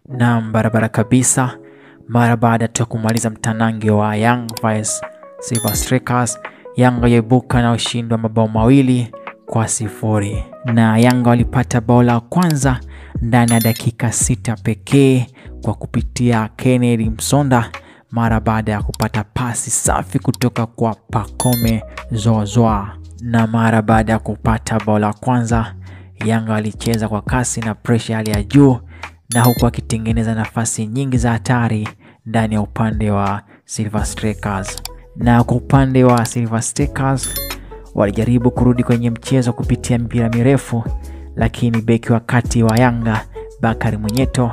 Na barabara kabisa, mara baada ya kumaliza mtanange wa Young vs Silver Strikers, Yanga yaibuka na ushindi wa mabao 2-0, na Yanga walipata bao la kwanza ndani ya dakika 6 pekee kwa kupitia Kennedy Msonda mara baada ya kupata pasi safi kutoka kwa Pacome Zouzoua. Na mara baada ya kupata bao la kwanza, Yanga walicheza kwa kasi na pressure hali ya juu, na huku akitengeneza nafasi nyingi za hatari ndani ya upande wa Silver Strikers. Na kwa upande wa Silver Strikers, walijaribu kurudi kwenye mchezo kupitia mpira mirefu, lakini beki wa kati wa Yanga Bakari Munyeto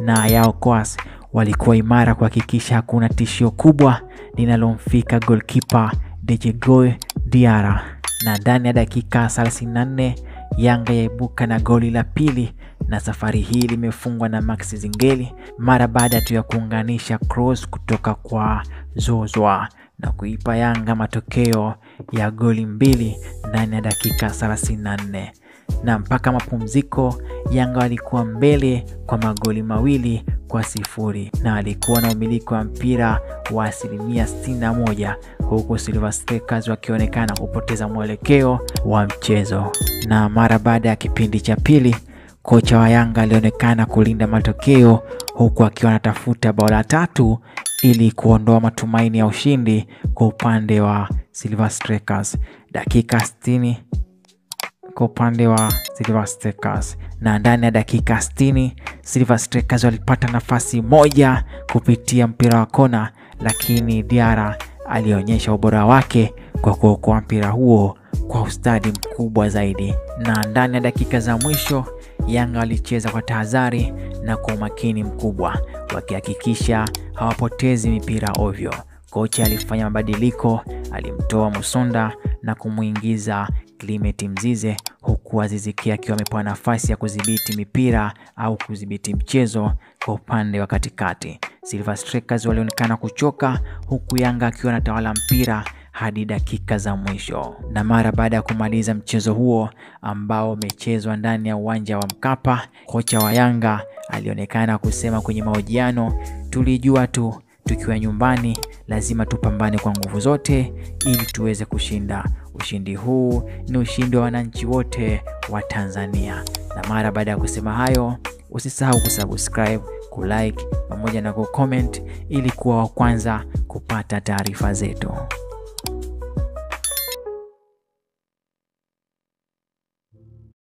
na Yao Kwas walikuwa imara kuhakikisha hakuna tishio kubwa linalomfika goalkeeper Djigui Diarra. Na ndani ya dakika 34 Yanga yaibuka na goli la pili, na safari hii limefungwa na Max Zingeli mara baada tu ya kuunganisha cross kutoka kwa Zouzoua na kuipa Yanga matokeo ya goli 2 ndani ya dakika 34. Na mpaka mapumziko Yanga walikuwa mbele kwa magoli 2-0, na walikuwa na umiliki wa mpira wa 61%, huku Silver Strikers wakionekana kupoteza mwelekeo wa mchezo. Na mara baada ya kipindi cha pili, kocha wa Yanga alionekana kulinda matokeo huku akiwa anatafuta bao la 3 ili kuondoa matumaini ya ushindi kwa upande wa Silver Strikers. Dakika 60 kwa upande wa Silver Strikers, na ndani ya dakika 60 Silver Strikers walipata nafasi moja kupitia mpira wa kona, lakini Diarra alionyesha ubora wake kwa kuokoa mpira huo kwa ustadi mkubwa zaidi. Na ndani ya dakika za mwisho Yanga walicheza kwa tahadhari na kwa umakini mkubwa, wakihakikisha hawapotezi mipira ovyo. Kocha alifanya mabadiliko, alimtoa Musonda na kumuingiza Clement Mzize, huku Aziz Ki akiwa amepewa nafasi ya kudhibiti mipira au kudhibiti mchezo kwa upande wa katikati. Silver Strikers walionekana kuchoka, huku Yanga akiwa anatawala mpira hadi dakika za mwisho. Na mara baada ya kumaliza mchezo huo ambao umechezwa ndani ya uwanja wa Mkapa, kocha wa Yanga alionekana kusema kwenye mahojiano, tulijua tu tukiwa nyumbani lazima tupambane kwa nguvu zote ili tuweze kushinda. Ushindi huu ni ushindi wa wananchi wote wa Tanzania. Na mara baada ya kusema hayo, usisahau kusubscribe, kulike pamoja na kucomment ili kuwa wa kwanza kupata taarifa zetu.